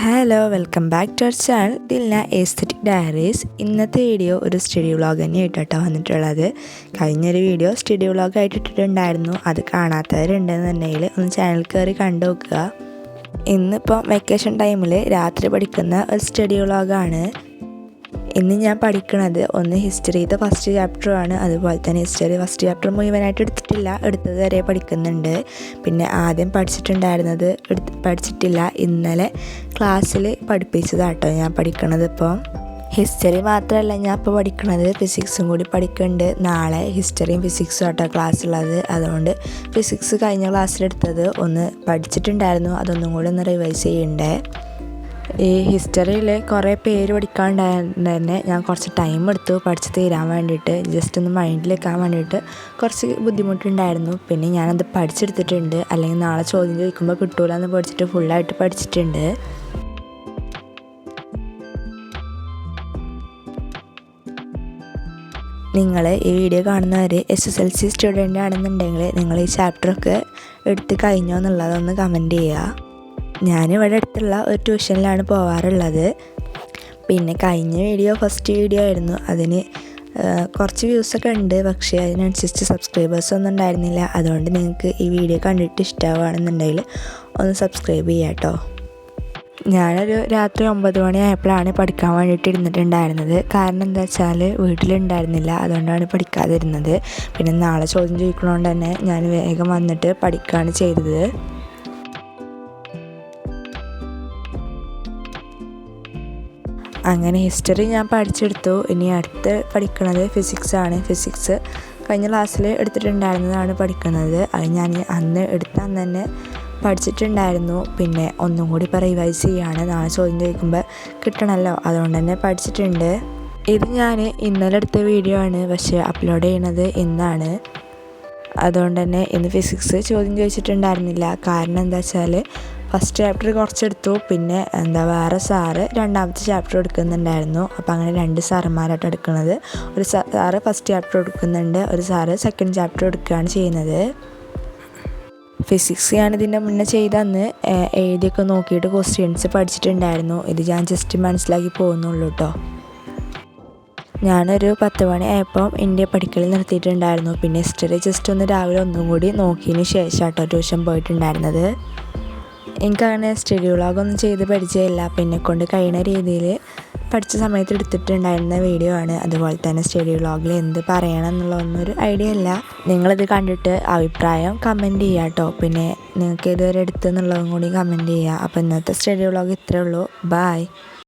Hello welcome back to our channel Dilna aesthetic diaries. ഇന്നത്തെ video ഒരു study vlog തന്നെയായിട്ടോ വന്നിട്ടുള്ളത്. കഴിഞ്ഞൊരു വീഡിയോ സ്റ്റഡി വ്ളോഗായിട്ട് ഇട്ടിട്ടുണ്ടായിരുന്നു. അത് കാണാത്തവരുണ്ടെന്നുണ്ടെങ്കിൽ ഒന്ന് ചാനൽ കയറി കണ്ടു നോക്കുക. ഇന്നിപ്പോൾ വെക്കേഷൻ ടൈമിൽ രാത്രി പഠിക്കുന്ന ഒരു സ്റ്റഡി വ്ളോഗാണ്. ഇന്ന് ഞാൻ പഠിക്കുന്നത് ഒന്ന് ഹിസ്റ്ററിയുടെ ഫസ്റ്റ് ചാപ്റ്ററുമാണ്. അതുപോലെ തന്നെ ഹിസ്റ്ററി ഫസ്റ്റ് ചാപ്റ്റർ മുഴുവനായിട്ട് എടുത്തിട്ടില്ല, എടുത്തത് വരെ പഠിക്കുന്നുണ്ട്. പിന്നെ ആദ്യം പഠിച്ചിട്ടില്ല, ഇന്നലെ ക്ലാസ്സിൽ പഠിപ്പിച്ചതാട്ടോ ഞാൻ പഠിക്കണത്. ഇപ്പോൾ ഹിസ്റ്ററി മാത്രമല്ല ഞാൻ ഇപ്പോൾ പഠിക്കണത്, ഫിസിക്സും കൂടി പഠിക്കുന്നുണ്ട്. നാളെ ഹിസ്റ്ററിയും ഫിസിക്സും ആട്ടോ ക്ലാസ് ഉള്ളത്. അതുകൊണ്ട് ഫിസിക്സ് കഴിഞ്ഞ ക്ലാസ്സിലെടുത്തത് ഒന്ന് പഠിച്ചിട്ടുണ്ടായിരുന്നു, അതൊന്നും കൂടി ഒന്ന് റിവൈസ് ചെയ്യണ്ടേ. ഈ ഹിസ്റ്ററിയിൽ കുറേ പേര് പഠിക്കാനുണ്ടായതുകൊണ്ട് തന്നെ ഞാൻ കുറച്ച് ടൈം എടുത്തു പഠിച്ച് തീരാൻ വേണ്ടിയിട്ട്. ജസ്റ്റ് ഒന്ന് മൈൻഡിൽ വെക്കാൻ വേണ്ടിയിട്ട് കുറച്ച് ബുദ്ധിമുട്ടുണ്ടായിരുന്നു. പിന്നെ ഞാനത് പഠിച്ചെടുത്തിട്ടുണ്ട്, അല്ലെങ്കിൽ നാളെ ചോദ്യം ചോദിക്കുമ്പോൾ കിട്ടൂല എന്ന് പഠിച്ചിട്ട് ഫുള്ളായിട്ട് പഠിച്ചിട്ടുണ്ട്. നിങ്ങൾ ഈ വീഡിയോ കാണുന്നവർ SSLC സ്റ്റുഡൻ്റ് ആണെന്നുണ്ടെങ്കിൽ നിങ്ങൾ ഈ ചാപ്റ്ററൊക്കെ എടുത്ത് കഴിഞ്ഞോ എന്നുള്ളതൊന്ന് കമൻറ്റ് ചെയ്യുക. ഞാനിവിടെ അടുത്തുള്ള ഒരു ട്യൂഷനിലാണ് പോകാറുള്ളത്. പിന്നെ കഴിഞ്ഞ വീഡിയോ ഫസ്റ്റ് വീഡിയോ ആയിരുന്നു, അതിന് കുറച്ച് വ്യൂസൊക്കെ ഉണ്ട്, പക്ഷേ അതിനനുസരിച്ച് സബ്സ്ക്രൈബേഴ്സൊന്നും ഉണ്ടായിരുന്നില്ല. അതുകൊണ്ട് നിങ്ങൾക്ക് ഈ വീഡിയോ കണ്ടിട്ട് ഇഷ്ടമാണെന്നുണ്ടെങ്കിൽ ഒന്ന് സബ്സ്ക്രൈബ് ചെയ്യാം കേട്ടോ. ഞാനൊരു രാത്രി 9 മണി ആയപ്പോഴാണ് പഠിക്കാൻ വേണ്ടിയിട്ട് ഇരുന്നിട്ടുണ്ടായിരുന്നത്. കാരണം എന്താ വെച്ചാൽ വീട്ടിലുണ്ടായിരുന്നില്ല, അതുകൊണ്ടാണ് പഠിക്കാതിരുന്നത്. പിന്നെ നാളെ ചോദ്യം ചോദിക്കുന്നതുകൊണ്ട് തന്നെ ഞാൻ വേഗം വന്നിട്ട് പഠിക്കുകയാണ് ചെയ്തത്. അങ്ങനെ ഹിസ്റ്ററി ഞാൻ പഠിച്ചെടുത്തു. ഇനി അടുത്ത് പഠിക്കുന്നത് ഫിസിക്സാണ്. ഫിസിക്സ് കഴിഞ്ഞ ക്ലാസ്സിൽ എടുത്തിട്ടുണ്ടായിരുന്നതാണ് പഠിക്കുന്നത്. അത് ഞാൻ അന്ന് തന്നെ പഠിച്ചിട്ടുണ്ടായിരുന്നു. പിന്നെ ഒന്നും കൂടി ഇപ്പോൾ റിവൈസ് ചെയ്യുകയാണ്, നാളെ ചോദ്യം ചോദിക്കുമ്പോൾ കിട്ടണമല്ലോ, അതുകൊണ്ട് തന്നെ പഠിച്ചിട്ടുണ്ട്. ഇത് ഞാൻ ഇന്നലെ എടുത്ത വീഡിയോ ആണ്, പക്ഷേ അപ്ലോഡ് ചെയ്യണത് ഇന്നാണ്. അതുകൊണ്ട് തന്നെ ഇന്ന് ഫിസിക്സ് ചോദ്യം ചോദിച്ചിട്ടുണ്ടായിരുന്നില്ല. കാരണം എന്താ വെച്ചാൽ ഫസ്റ്റ് ചാപ്റ്റർ കുറച്ചെടുത്തു, പിന്നെ വേറെ സാറ് രണ്ടാമത്തെ ചാപ്റ്റർ എടുക്കുന്നുണ്ടായിരുന്നു. അപ്പോൾ അങ്ങനെ 2 സാറന്മാരായിട്ട് എടുക്കുന്നത്. ഒരു സാറ് ഫസ്റ്റ് ചാപ്റ്റർ എടുക്കുന്നുണ്ട്, ഒരു സാറ് സെക്കൻഡ് ചാപ്റ്റർ എടുക്കുകയാണ് ചെയ്യുന്നത്. ഫിസിക്സ് ഞാൻ ഇതിൻ്റെ മുന്നേ ചെയ്തന്ന് എഴുതിയൊക്കെ നോക്കിയിട്ട് ക്വസ്റ്റ്യൻസ് പഠിച്ചിട്ടുണ്ടായിരുന്നു. ഇത് ഞാൻ ജസ്റ്റ് മനസ്സിലാക്കി പോകുന്നുള്ളൂ കേട്ടോ. ഞാനൊരു 10 മണി ആയപ്പം ഇന്ത്യ പഠിക്കൽ നിർത്തിയിട്ടുണ്ടായിരുന്നു. പിന്നെ ഹിസ്റ്ററി ജസ്റ്റ് ഒന്ന് രാവിലെ ഒന്നും കൂടി നോക്കിയതിന് ശേഷം കേട്ടോ ട്യൂഷൻ പോയിട്ടുണ്ടായിരുന്നത്. എനിക്കങ്ങനെ സ്റ്റഡി വ്ളോഗൊന്നും ചെയ്ത് പരിചയമില്ല, പിന്നെ കൊണ്ട് കഴിയുന്ന രീതിയിൽ പഠിച്ച സമയത്ത് എടുത്തിട്ടുണ്ടായിരുന്ന വീഡിയോ ആണ്. അതുപോലെ തന്നെ സ്റ്റഡി വ്ളോഗിൽ എന്ത് പറയണം എന്നുള്ളതൊന്നൊരു ഐഡിയ ഇല്ല. നിങ്ങളിത് കണ്ടിട്ട് അഭിപ്രായം കമൻറ്റ് ചെയ്യുക കേട്ടോ. പിന്നെ നിങ്ങൾക്ക് ഇതുവരെ എടുത്തെന്നുള്ളതും കൂടി കമൻറ്റ് ചെയ്യുക. അപ്പോൾ ഇന്നത്തെ സ്റ്റഡി വ്ളോഗ് ഇത്രയേ ഉള്ളൂ. ബായ്.